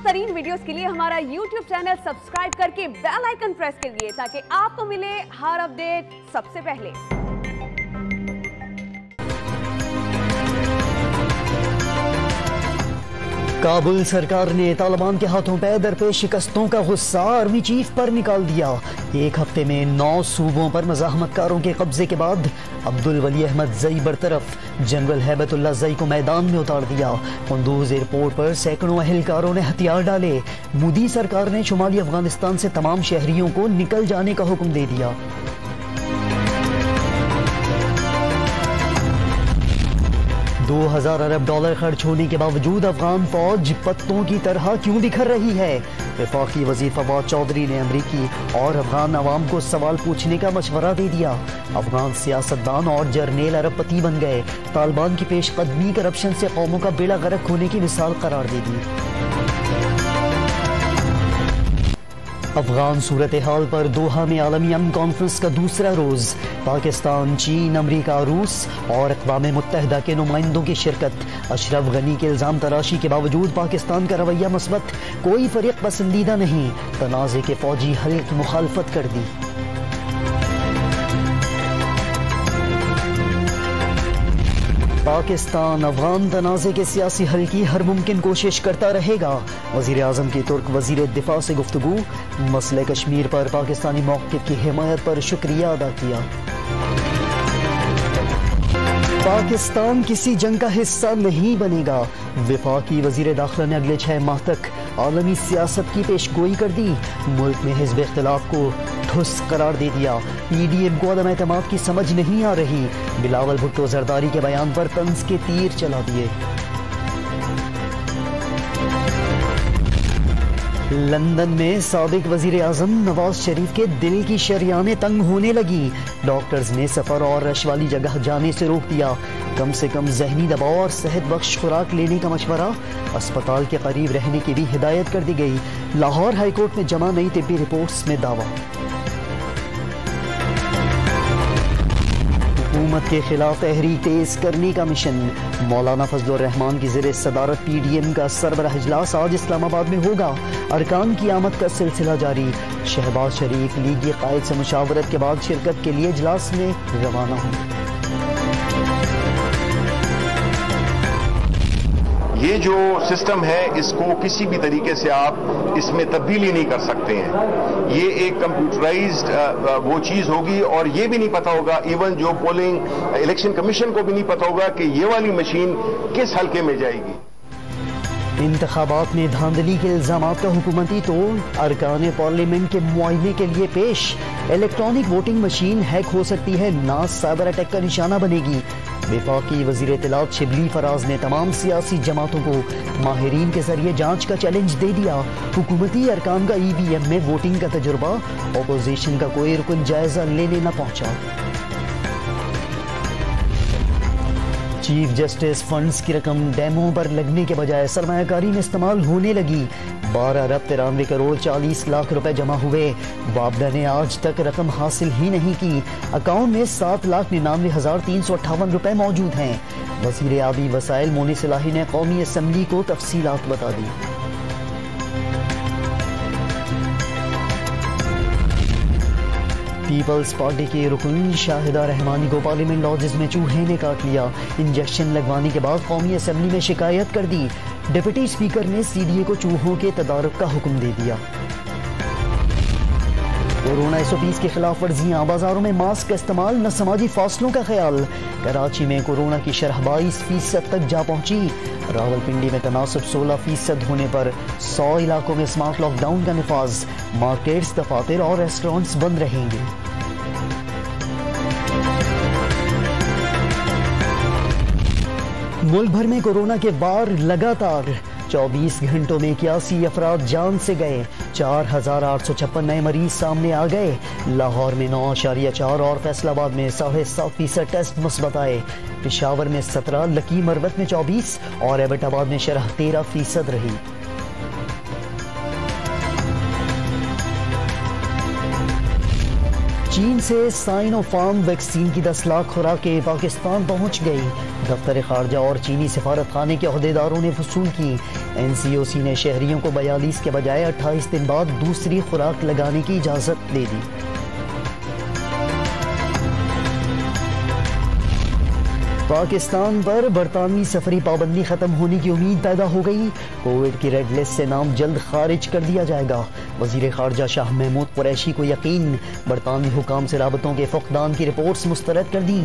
तरीन वीडियोस के लिए हमारा YouTube चैनल सब्सक्राइब करके बेल आइकन प्रेस करिए ताकि आपको मिले हर अपडेट सबसे पहले। काबुल सरकार ने तालिबान के हाथों पे दरपेश शिकस्तों का गुस्सा आर्मी चीफ पर निकाल दिया। एक हफ्ते में 9 सूबों पर मज़ाहमतकारों के कब्जे के बाद अब्दुल वली अहमद जई बरतरफ, जनरल हैबतुल्लाह जई को मैदान में उतार दिया। कुंदूज एयरपोर्ट पर सैकड़ों अहलकारों ने हथियार डाले। मोदी सरकार ने शुमाली अफगानिस्तान से तमाम शहरियों को निकल जाने का हुक्म दे दिया। 2000 अरब डॉलर खर्च होने के बावजूद अफगान फौज पत्तों की तरह क्यों बिखर रही है? वफाकी वजीर फवाद चौधरी ने अमरीकी और अफगान अवाम को सवाल पूछने का मशवरा दे दिया। अफगान सियासतदान और जर्नेल अरबपति बन गए। तालिबान की पेशकदमी करप्शन से कौमों का बेड़ा गर्क होने की मिसाल करार दे दी। अफगान सूरत हाल पर दोहा में आलमी अमन कॉन्फ्रेंस का दूसरा रोज। पाकिस्तान, चीन, अमरीका, रूस और अक़वाम मुत्तहिदा के नुमाइंदों की शिरकत। अशरफ गनी के इल्जाम तराशी के बावजूद पाकिस्तान का रवैया मस्बत, कोई फरीक पसंदीदा नहीं। तनाज़े के फौजी हल की मुखालफत कर दी। पाकिस्तान अफगान तनाज़े के सियासी हल की हर मुमकिन कोशिश करता रहेगा। वज़ीर आज़म की तुर्क वज़ीर दिफा से गुफ्तगू। मसले कश्मीर पर पाकिस्तानी मौक़िफ़ की हिमायत पर शुक्रिया अदा किया। पाकिस्तान किसी जंग का हिस्सा नहीं बनेगा। वफाकी वज़ीर दाखिला ने अगले 6 माह तक आलमी सियासत की पेशगोई कर दी। मुल्क में हिज़्ब इख्तिलाफ को ठुस करार दे दिया। PDM को अदम एतमाद की समझ नहीं आ रही। बिलावल भुट्टो जरदारी के बयान पर तंज के तीर चला दिए। लंदन में साबिक वजीर आजम नवाज शरीफ के दिल की शरियानें तंग होने लगी। डॉक्टर्स ने सफर और रश वाली जगह जाने से रोक दिया। कम से कम जहनी दबाव और सेहत बख्श खुराक लेने का मशवरा। अस्पताल के करीब रहने की भी हिदायत कर दी गई। लाहौर हाईकोर्ट में जमा नई तिब्बी रिपोर्ट्स में दावा। हुकूमत के खिलाफ तहरीक तेज करने का मिशन। मौलाना फजलुर रहमान की ज़ेरे सदारत PDM का सरबराह इजलास आज इस्लामाबाद में होगा। अरकान की आमद का सिलसिला जारी। शहबाज शरीफ लीगी कायद से मुशावरत के बाद शिरकत के लिए इजलास में रवाना हुए। ये जो सिस्टम है इसको किसी भी तरीके से आप इसमें तब्दीली नहीं कर सकते हैं। ये एक कंप्यूटराइज्ड वो चीज होगी और ये भी नहीं पता होगा, इवन जो पोलिंग इलेक्शन कमीशन को भी नहीं पता होगा कि ये वाली मशीन किस हल्के में जाएगी। इंतखाबात में धांधली के इल्जामात का हुकूमती तोड़। अरकान पार्लियामेंट के मुआयने के लिए पेश। इलेक्ट्रॉनिक वोटिंग मशीन हैक हो सकती है, ना साइबर अटैक का निशाना बनेगी। वफाकी वजीर इत्तलात शिबली फराज ने तमाम सियासी जमातों को माहिरीन के जरिए जांच का चैलेंज दे दिया। हुकूमती अरकान का EVM में वोटिंग का तजुर्बा। अपोजिशन का कोई रुकन जायजा लेने न पहुंचा। चीफ जस्टिस फंड्स की रकम डैमों पर लगने के बजाय सरमायाकारी में इस्तेमाल होने लगी। 12 अरब 93 करोड़ 40 लाख रुपए जमा हुए। वापडा ने आज तक रकम हासिल ही नहीं की। अकाउंट में 7,99,358 रुपए मौजूद हैं। वज़ीर आबी वसाइल मोनी सलाही ने कौमी असम्बली को तफसीलात बता दी। पीपल्स पार्टी के रुकन शाहिदा रहमानी को पार्लियामेंट लॉजेस में चूहे ने काट लिया। इंजेक्शन लगवाने के बाद कौमी असम्बली में शिकायत कर दी। डिप्टी स्पीकर ने CDA को चूहों के तदारुक का हुक्म दे दिया। कोरोना SOPs की खिलाफ वर्जियां। बाजारों में मास्क का इस्तेमाल, न समाजी फासलों का ख्याल। कराची में कोरोना की शरह 22% तक जा पहुंची। रावलपिंडी में तनासब 16% होने पर 100 इलाकों में स्मार्ट लॉकडाउन का निफाज। मार्केट्स, दफातर और रेस्टोरेंट्स बंद रहेंगे। मुल्क भर में कोरोना के वार लगातार। 24 घंटों में 81 अफराद जान से गए। 4,856 नए मरीज सामने आ गए। लाहौर में 9.4 और फैसलाबाद में 7.5% टेस्ट मुस्बत आए। पेशावर में 17, लकी मरवत में 24 और एबटाबाद में शरह 13% रही। चीन से साइनोफार्म वैक्सीन की 10 लाख खुराकें पाकिस्तान पहुंच गई। दफ्तर खारजा और चीनी सफारत खाने के अहदेदारों ने वसूल की। NCOC ने शहरियों को 42 के बजाय 28 दिन बाद दूसरी खुराक लगाने की इजाजत दे दी। पाकिस्तान पर बरतानवी सफरी पाबंदी खत्म होने की उम्मीद पैदा हो गई। कोविड की रेड लिस्ट से नाम जल्द खारिज कर दिया जाएगा। वजीर खारजा शाह महमूद कुरैशी को यकीन, बरतानवी हुकाम से राबतों के फुकदान की रिपोर्ट्स मुस्तरद कर दी।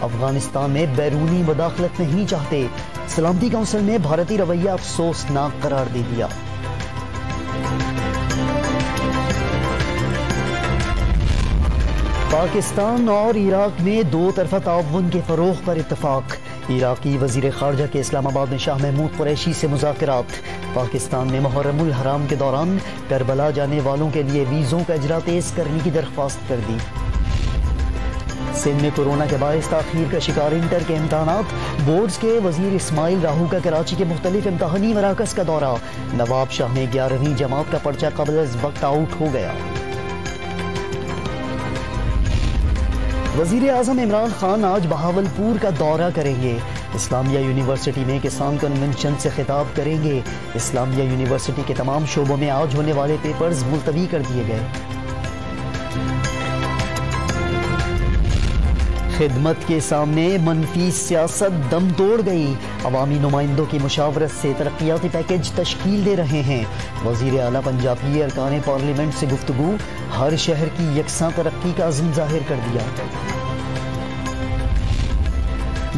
अफगानिस्तान में बैरूनी मुदाखलत नहीं चाहते। सलामती काउंसिल ने भारतीय रवैया अफसोसनाक करार दे दिया। पाकिस्तान और इराक में दो तरफा ताउन के फरोग पर इत्तफाक। इराकी वजीर खारजा के इस्लामाबाद में शाह महमूद कुरैशी से मुज़ाकरात। पाकिस्तान ने मुहर्रमुल हराम के दौरान करबला जाने वालों के लिए वीज़ों का इजरा तेज करने की दरख्वास्त कर दी। सिंध में कोरोना के बायस ताखीर का शिकार इंटर के इम्तहानात। बोर्ड्स के वजीर इस्माइल राहू का कराची के मुख्तलिफ इम्तहानी मराकज का दौरा। नवाब शाह में 11वीं जमात का पर्चा कबल वक्त आउट हो गया। वजीर आजम इमरान खान आज बहावलपुर का दौरा करेंगे। इस्लामिया यूनिवर्सिटी में किसान कन्वेंशन से खिताब करेंगे। इस्लामिया यूनिवर्सिटी के तमाम शोबों में आज होने वाले पेपर्स मुलतवी कर दिए गए। खिदमत के सामने मनफी सियासत दम तोड़ गई। अवामी नुमाइंदों की मुशावरत से तरक्याती पैकेज तश्कील दे रहे हैं। वजीर आला पंजाब की अरकान पार्लियामेंट से गुफ्तगू, हर शहर की यकसां तरक्की का अज़्म जाहिर कर दिया।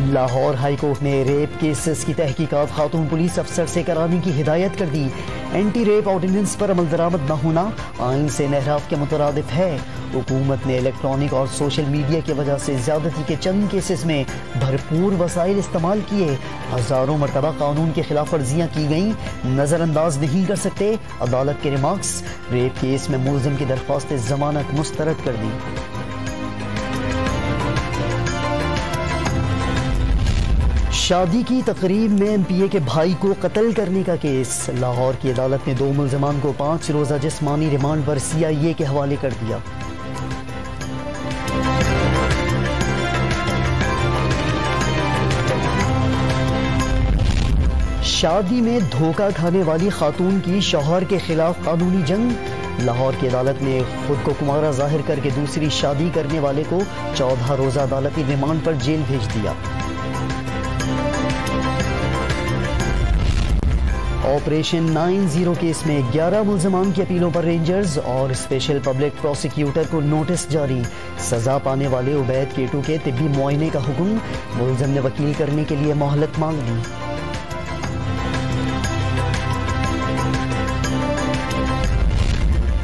लाहौर हाई कोर्ट ने रेप केसेस की तहकीकात खातून पुलिस अफसर से कराने की हिदायत कर दी। एंटी रेप ऑर्डिनेंस पर अमल दरामद न होना आइन से नहराफ के मुतरादिफ है। हुकूमत ने इलेक्ट्रॉनिक और सोशल मीडिया की वजह से ज्यादती के चंद केसेस में भरपूर वसाइल इस्तेमाल किए। हजारों मरतबा कानून की खिलाफ वर्जियां की गई, नजरअंदाज नहीं कर सकते। अदालत के रिमार्क्स, रेप केस में मुलजिम की दरख्वास्त जमानत मुस्तरद कर दी। शादी की तकरीब में MPA के भाई को कत्ल करने का केस। लाहौर की अदालत ने 2 मुल्ज़िमान को 5 रोज़ा जिस्मानी रिमांड पर CIA के हवाले कर दिया। शादी में धोखा खाने वाली खातून की शौहर के खिलाफ कानूनी जंग। लाहौर की अदालत ने खुद को कुमारा जाहिर करके दूसरी शादी करने वाले को 14 रोज़ा अदालती रिमांड पर जेल भेज दिया। ऑपरेशन 90 केस में 11 मुल्ज़िमान की अपीलों पर रेंजर्स और स्पेशल पब्लिक प्रोसिक्यूटर को नोटिस जारी। सजा पाने वाले उबैद केटू के तिब्बी मुआयने का हुक्म। मुल्ज़िम ने वकील करने के लिए मोहलत मांग दी।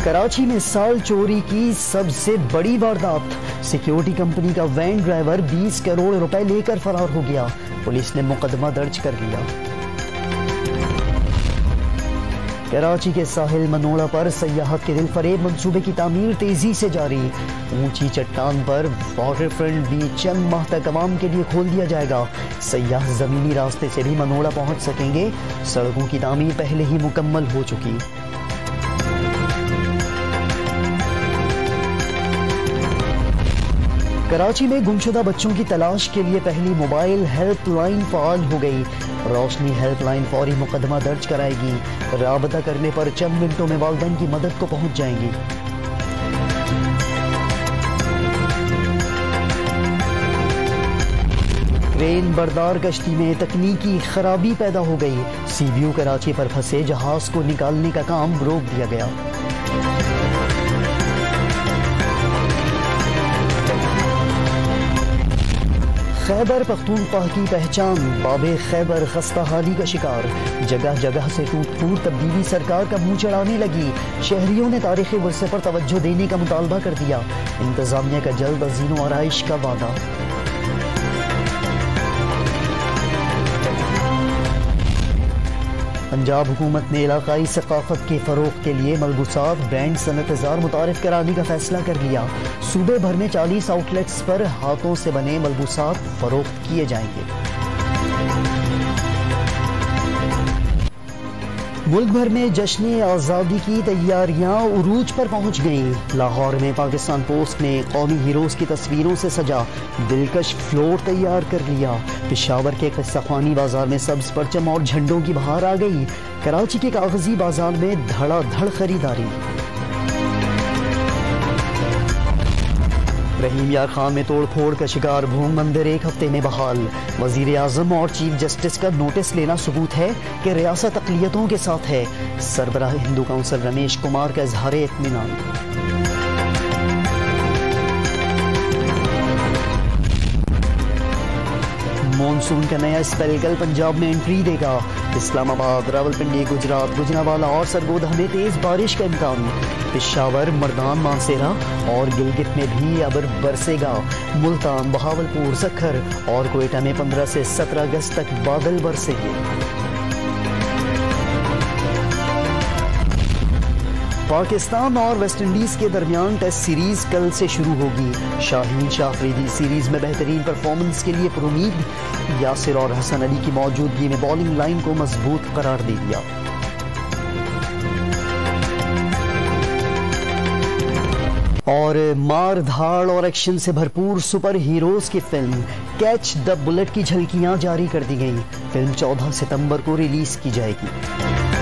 कराची में साल चोरी की सबसे बड़ी वारदात। सिक्योरिटी कंपनी का वैन ड्राइवर 20 करोड़ रुपए लेकर फरार हो गया। पुलिस ने मुकदमा दर्ज कर लिया। कराची के साहिल मनोड़ा पर सयाहत के दिलफरेब मंसूबे की तामीर तेजी से जारी। ऊंची चट्टान पर वाटर फ्रंट भी चंद माह तक आवाम के लिए खोल दिया जाएगा। सयाह जमीनी रास्ते से भी मनोड़ा पहुंच सकेंगे। सड़कों की तामीर पहले ही मुकम्मल हो चुकी। कराची में गुमशुदा बच्चों की तलाश के लिए पहली मोबाइल हेल्पलाइन फाल हो गई। रोशनी हेल्पलाइन फौरी मुकदमा दर्ज कराएगी। राबता करने पर चंद मिनटों में वालिदैन की मदद को पहुंच जाएंगी। क्रेन बरदार कश्ती में तकनीकी खराबी पैदा हो गई। CBU कराची पर फंसे जहाज को निकालने का काम रोक दिया गया। खैबर पख्तूनख्वा की पहचान, बाबे खैबर खस्ताहाली का शिकार। जगह जगह से टूट फूट तब्दीली सरकार का मुंह चढ़ाने लगी। शहरियों ने तारीखी वर्से पर तवज्जो देने का मुतालबा कर दिया। इंतजामिया का जल्द अज़ीनो आराइश का वादा। पंजाब हुकूमत ने इलाकाई सकाफत के फ़रोग़ के लिए मलबूसात ब्रांड सनअत-ए-ज़ार मुतारिफ कराने का फैसला कर लिया। सूबे भर में 40 आउटलेट्स पर हाथों से बने मलबूसात फ़रोख्त किए जाएंगे। मुल्क भर में जश्न आज़ादी की तैयारियां उरूज पर पहुंच गईं। लाहौर में पाकिस्तान पोस्ट ने कौमी हीरोज की तस्वीरों से सजा दिलकश फ्लोर तैयार कर लिया। पेशावर के किस्साखानी बाजार में सब्ज परचम और झंडों की बहार आ गई। कराची के कागजी बाजार में धड़ाधड़ खरीदारी। रहीम यार खान में तोड़ फोड़ का शिकार, भूम मंदिर 1 हफ्ते में बहाल। वजीर आजम और चीफ जस्टिस का नोटिस लेना सबूत है कि रियासत अक़लियतों के साथ है। सरबराह हिंदू काउंसिल रमेश कुमार का इजहार इत्मीनान। मॉनसून का नया स्पेल कल पंजाब में एंट्री देगा। इस्लामाबाद, रावलपिंडी, गुजरात, गुजरावाला और सरगोधा में तेज बारिश का इम्कान। पेशावर, मर्दान, मानसेरा और गिलगित में भी अब बरसेगा। मुल्तान, बहावलपुर, सखर और कोयटा में 15 से 17 अगस्त तक बादल बरसेंगे। पाकिस्तान और वेस्टइंडीज के दरमियान टेस्ट सीरीज कल से शुरू होगी। शाहीन शाह अफरीदी सीरीज में बेहतरीन परफॉर्मेंस के लिए पुरुमीद। यासिर और हसन अली की मौजूदगी में बॉलिंग लाइन को मजबूत करार दे दिया। और मार धाड़ और एक्शन से भरपूर सुपर हीरोज की फिल्म कैच द बुलेट की झलकियां जारी कर दी गई। फिल्म 14 सितंबर को रिलीज की जाएगी।